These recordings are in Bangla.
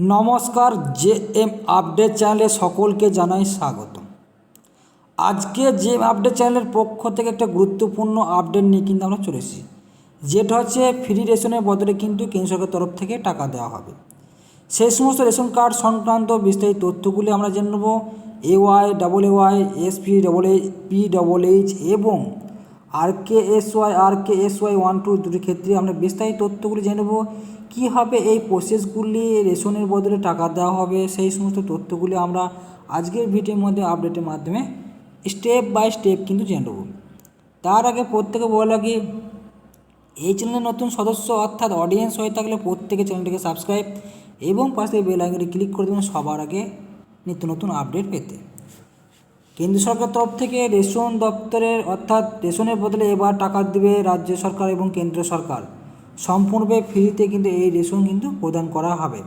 নমস্কার, জে এম আপডেট চ্যানেলে সকলকে জানাই স্বাগত। আজকে জে এম আপডেট চ্যানেলের পক্ষ থেকে একটা গুরুত্বপূর্ণ আপডেট নিয়ে কিন্তু আমরা চলে এসেছি, যেটা হচ্ছে ফ্রি রেশনের বদলে কিন্তু কেন্দ্র সরকারের তরফ থেকে টাকা দেওয়া হবে। সেই সমস্ত রেশন কার্ড সংক্রান্ত বিস্তারিত তথ্যগুলি আমরা জেনে নেব। AY, AAY, SPPH এবং RKSY 1-2 দুটি ক্ষেত্রে আমরা বিস্তারিত তথ্যগুলি জেনে নেব। কীভাবে এই প্রসেসগুলি রেশনের বদলে টাকা দেওয়া হবে, সেই সমস্ত তথ্যগুলি আমরা আজকের ভিডিওর মধ্যে আপডেটের মাধ্যমে স্টেপ বাই স্টেপ কিন্তু জেনে নেব। তার আগে প্রত্যেকে বলা লাগে, এই চ্যানেলের নতুন সদস্য অর্থাৎ অডিয়েন্স হয়ে থাকলে প্রত্যেকে চ্যানেলটিকে সাবস্ক্রাইব এবং পাশে বেল আইকনে ক্লিক করে দেবেন সবার আগে নিত্য নতুন আপডেট পেতে। কেন্দ্র সরকার তরফ থেকে রেশন দপ্তরের অর্থাৎ রেশনের বদলে এবার টাকা দেবে রাজ্য সরকার এবং কেন্দ্র সরকার। সম্পূর্ণভাবে ফ্রিতে কিন্তু এই রেশন কিন্তু প্রদান করা হবে।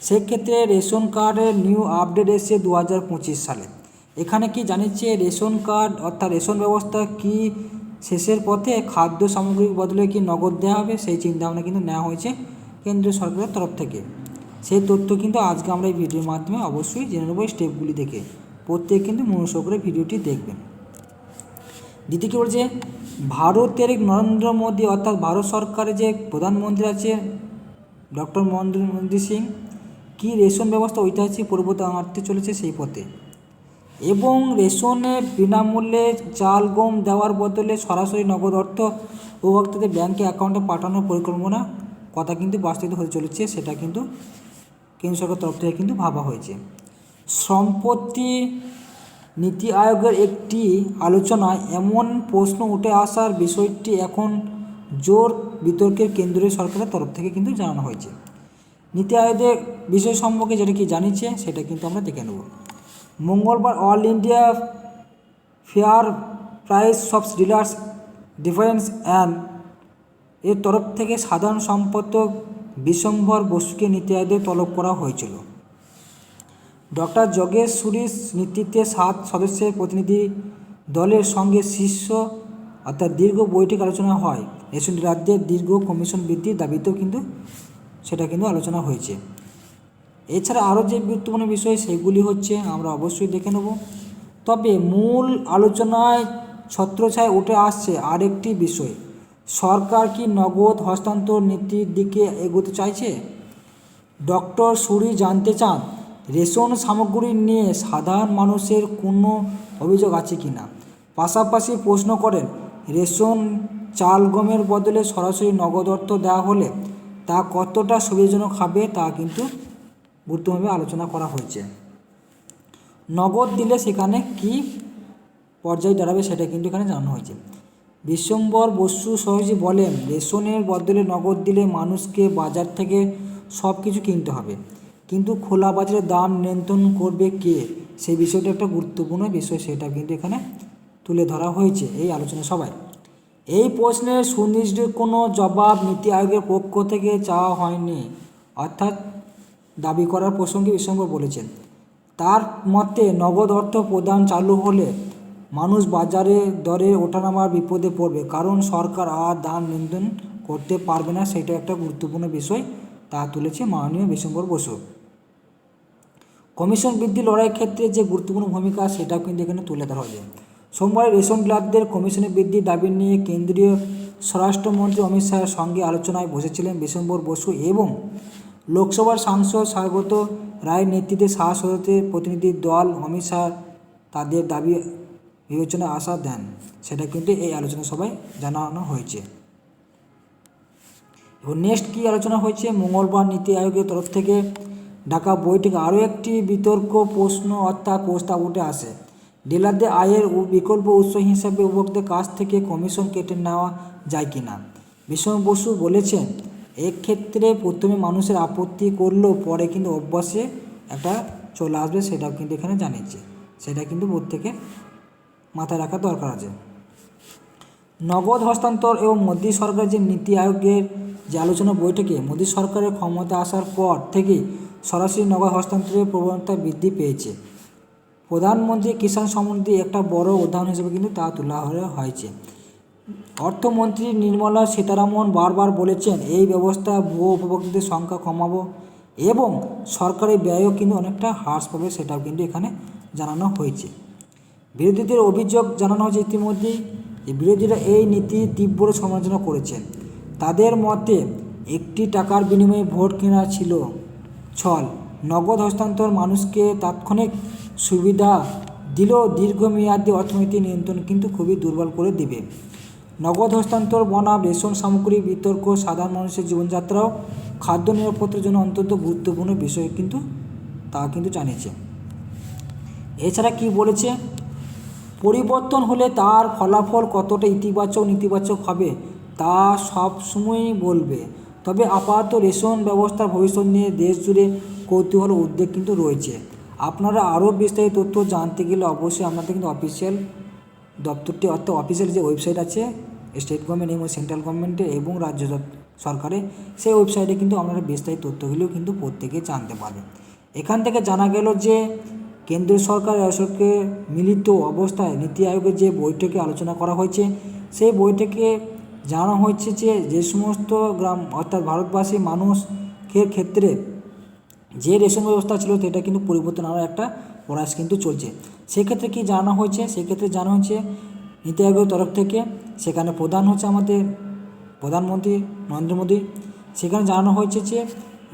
সেক্ষেত্রে রেশন কার্ডের নিউ আপডেট এসছে 2025 সালে। এখানে কি জানিয়েছে, রেশন কার্ড অর্থাৎ রেশন ব্যবস্থা কি শেষের পথে, খাদ্য সামগ্রীর বদলে কি নগদ দেওয়া হবে, সেই চিন্তাভাবনা কিন্তু নেওয়া হয়েছে কেন্দ্রীয় সরকারের তরফ থেকে। সেই তথ্য কিন্তু আজকে আমরা এই ভিডিওর মাধ্যমে অবশ্যই জেনে নেব স্টেপগুলি দেখে। প্রত্যেক কিন্তু মনোযোগ করে ভিডিওটি দেখবেন। দ্বিতীয় কী বলছে, ভারতের নরেন্দ্র মোদী অর্থাৎ ভারত সরকারের যে প্রধানমন্ত্রী আছে ডক্টর মনমোহন সিং, কি রেশন ব্যবস্থা ঐতিহাসিক পরিবর্তন আনতে চলেছে সেই পথে, এবং রেশনে বিনামূল্যে চাল গম দেওয়ার বদলে সরাসরি নগদ অর্থ উপভোক্তাদের ব্যাঙ্কে অ্যাকাউন্টে পাঠানোর পরিকল্পনা কথা কিন্তু বাস্তবিত হতে চলেছে, সেটা কিন্তু কেন্দ্র সরকার তরফ থেকে কিন্তু ভাবা হয়েছে। সম্প্রতি নীতি আয়োগের একটি আলোচনায় এমন প্রশ্ন উঠে আসার বিষয়টি এখন জোর বিতর্কের কেন্দ্রীয় সরকারের তরফ থেকে কিন্তু জানানো হয়েছে। নীতি আয়োগের বিষয় সম্পর্কে যেটা কি জানিয়েছে সেটা কিন্তু আমরা দেখে নেব। মঙ্গলবার all India fair price of dealers difference and এর তরফ থেকে সাধারণ সম্পাদক বিশ্বম্ভর বসুকে নীতি আয়োগে তলব করা হয়েছিল। ডক্টর যোগেশ সুরিশ নেতৃত্বে 7 সদস্যের প্রতিনিধি দলের সঙ্গে শীর্ষ অর্থাৎ দীর্ঘ বৈঠক আলোচনা হয়। রেশন রাজ্যের দীর্ঘ কমিশন বৃদ্ধির দাবিতেও কিন্তু সেটা কিন্তু আলোচনা হয়েছে। এছাড়া আরও যে গুরুত্বপূর্ণ বিষয় সেগুলি হচ্ছে আমরা অবশ্যই দেখে নেব। তবে মূল আলোচনায় ছত্রছায়ায় উঠে আসছে আরেকটি বিষয়, সরকার কি নগদ হস্তান্তর নীতির দিকে এগোতে চাইছে। ডক্টর সুরি জানতে চান, রেশন সামগ্রী নিয়ে সাধারণ মানুষের কোনো অভিযোগ আছে কি না। পাশাপাশি প্রশ্ন করেন, রেশন চাল গমের বদলে সরাসরি নগদ অর্থ দেওয়া হলে তা কতটা সুবিধাজনক হবে, তা কিন্তু গুরুত্বভাবে আলোচনা করা হয়েছে। নগদ দিলে সেখানে কি পর্যায়ে দাঁড়াবে সেটা কিন্তু এখানে জানানো হয়েছে। বিশ্বম্ভর বসু সহজে বলেন, রেশনের বদলে নগদ দিলে মানুষকে বাজার থেকে সব কিছু কিনতে হবে, কিন্তু খোলা বাজারে দাম নিয়ন্ত্রণ করবে কে, সেই বিষয়টা একটা গুরুত্বপূর্ণ বিষয়, সেটা কিন্তু এখানে তুলে ধরা হয়েছে এই আলোচনা সভায়। এই প্রশ্নের সুনির্দিষ্ট কোনো জবাব নীতি আয়োগের পক্ষ থেকে চাওয়া হয়নি, অর্থাৎ দাবি করার প্রসঙ্গে বিশ্বম্ভর বলেছেন। তার মতে নগদ অর্থ প্রদান চালু হলে মানুষ বাজারে দরে ওঠানামার বিপদে পড়বে, কারণ সরকার আর দাম নিয়ন্ত্রণ করতে পারবে না, সেটা একটা গুরুত্বপূর্ণ বিষয়, তা তুলেছে মাননীয় বিশ্বম্ভর বসু। কমিশন বৃদ্ধি লড়াইয়ের ক্ষেত্রে যে গুরুত্বপূর্ণ ভূমিকা সেটাও কিন্তু এখানে তুলে ধরা হয়েছে। সোমবার রেশন ডিলারদের কমিশনের বৃদ্ধির দাবি নিয়ে কেন্দ্রীয় স্বরাষ্ট্রমন্ত্রী অমিত শাহের সঙ্গে আলোচনায় বসেছিলেন বিশ্বম্ভর বসু এবং লোকসভার সাংসদ স্বাগত রায়ের নেতৃত্বে 7 সদস্যের প্রতিনিধি দল অমিত শাহ তাদের দাবি বিবেচনায় আশা দেন, সেটা কিন্তু এই আলোচনা সভায় জানানো হয়েছে। এবং নেক্সট কী আলোচনা হয়েছে, মঙ্গলবার নীতি আয়োগের তরফ থেকে ঢাকা বৈঠকে আরও একটি বিতর্ক প্রশ্ন অর্থাৎ প্রস্তাব উঠে আসে, ডিলারদের আয়ের বিকল্প উৎস হিসাবে উপভোক্তাদের কাছ থেকে কমিশন কেটে নেওয়া যায় কি না। বিশ্বম্ভর বসু বলেছেন, এক্ষেত্রে প্রথমে মানুষের আপত্তি করলেও পরে কিন্তু অভ্যাসে একটা চলে আসবে, সেটাও কিন্তু এখানে জানিয়েছে, সেটা কিন্তু প্রত্যেকের মাথায় রাখা দরকার আছে। নগদ হস্তান্তর এবং মোদী সরকারের যে নীতি আয়োগের যে আলোচনা বৈঠকে মোদী সরকারের ক্ষমতা আসার পর থেকে সরাসরি নগদ হস্তান্তরের প্রবণতা বৃদ্ধি পেয়েছে। প্রধানমন্ত্রী কিষাণ সম্মান নিধি একটা বড় উদাহরণ হিসেবে কিন্তু তা তোলা হয়েছে। অর্থমন্ত্রী নির্মলা সীতারামন বারবার বলেছেন, এই ব্যবস্থা ভূ উপভোক্তাদের সংখ্যা কমাবো এবং সরকারি ব্যয়ও কিন্তু অনেকটা হ্রাস পাবে, সেটাও কিন্তু এখানে জানানো হয়েছে। বিরোধীদের অভিযোগ জানানো হয়েছে ইতিমধ্যেই যে বিরোধীরা এই নীতি তীব্র সমালোচনা করেছেন। তাদের মতে একটি টাকার বিনিময়ে ভোট কেনা ছিল ছল। নগদ হস্তান্তর মানুষকে তাৎক্ষণিক সুবিধা দিলেও দীর্ঘমেয়াদী অর্থনৈতিক নিয়ন্ত্রণ কিন্তু খুবই দুর্বল করে দিবে। নগদ হস্তান্তর বনাম রেশন সামগ্রী বিতর্ক সাধারণ মানুষের জীবনযাত্রাও খাদ্য নিরাপত্তার জন্য অত্যন্ত গুরুত্বপূর্ণ বিষয় কিন্তু তা কিন্তু জানিয়েছে। এছাড়া কি বলেছে, পরিবর্তন হলে তার ফলাফল কতটা ইতিবাচক নেতিবাচক হবে তা সবসময়ই বলবে। তবে আপাতত রেশন ব্যবস্থার ভবিষ্যৎ নিয়ে দেশ জুড়ে কৌতূহল উদ্বেগ কিন্তু রয়েছে। আপনারা আরও বিস্তারিত তথ্য জানতে গেলে অবশ্যই আপনাদের কিন্তু অফিসিয়াল দপ্তরটি অর্থাৎ অফিসিয়াল যে ওয়েবসাইট আছে স্টেট গভর্নমেন্ট এবং সেন্ট্রাল গভর্নমেন্টের এবং রাজ্য সরকারের, সেই ওয়েবসাইটে কিন্তু আপনারা বিস্তারিত তথ্যগুলিও কিন্তু প্রত্যেকে জানতে পারবেন। এখান থেকে জানা গেল যে কেন্দ্রীয় সরকার রাজ্যকে মিলিত অবস্থায় নীতি আয়োগের যে বৈঠকে আলোচনা করা হয়েছে, সেই বৈঠকে জানানো হয়েছে যে সমস্ত গ্রাম অর্থাৎ ভারতবাসী মানুষের ক্ষেত্রে যে রেশন ব্যবস্থা ছিল সেটা কিন্তু পরিবর্তন আনার একটা প্রয়াস কিন্তু চলছে। সেক্ষেত্রে কি জানানো হয়েছে, সেক্ষেত্রে জানানো হয়েছে নীতি আয়োগের তরফ থেকে, সেখানে প্রধান হচ্ছে আমাদের প্রধানমন্ত্রী নরেন্দ্র মোদী। সেখানে জানানো হয়েছে যে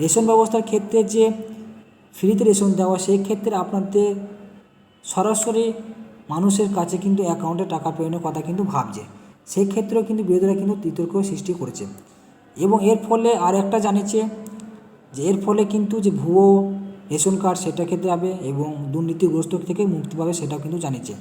রেশন ব্যবস্থার ক্ষেত্রে যে ফ্রিতে রেশন দেওয়া, সেই ক্ষেত্রে আপনাদের সরাসরি মানুষের কাছে কিন্তু অ্যাকাউন্টে টাকা পেমেন্টের কথা কিন্তু ভাবছে। সেই ক্ষেত্রেও কিন্তু বিরোধীরা কিন্তু বিতর্ক সৃষ্টি করেছে। এবং এর ফলে আর একটা জানিয়েছে যে এর ফলে কিন্তু যে ভুয়ো রেশন কার্ড সেটা ক্ষেত্রে হবে এবং দুর্নীতিগ্রস্ত থেকে মুক্তি পাবে, সেটাও কিন্তু জানিয়েছে।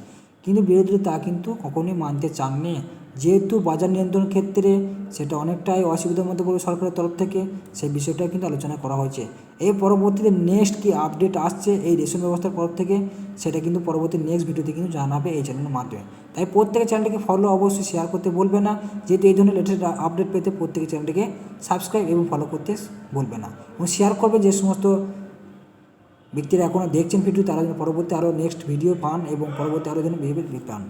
কিন্তু বিরোধীরা তা কিন্তু কখনোই মানতে চাননি, যেহেতু বাজার নিয়ন্ত্রণ ক্ষেত্রে সেটা অনেকটাই অসুবিধার মধ্যে পড়বে সরকারের তরফ থেকে, সেই বিষয়টা কিন্তু আলোচনা করা হয়েছে। এই পরবর্তীতে নেক্সট কি আপডেট আসছে এই রেশন ব্যবস্থার তরফ থেকে, সেটা কিন্তু পরবর্তী নেক্সট ভিডিওতে কিন্তু জানাবে এই চ্যানেলের মাধ্যমে। তাই প্রত্যেকে চ্যানেলটিকে ফলো অবশ্যই শেয়ার করতে বলবে না, যেহেতু এই ধরনের লেটেস্ট আপডেট পেতে প্রত্যেকে চ্যানেলটিকে সাবস্ক্রাইব এবং ফলো করতে বলবে না, এবং শেয়ার করবে যে সমস্ত ব্যক্তিরা এখনও দেখছেন ভিডিও, তারা যেন পরবর্তী আরও নেক্সট ভিডিও পান এবং পরবর্তী আরও যেন ভিডিও পান।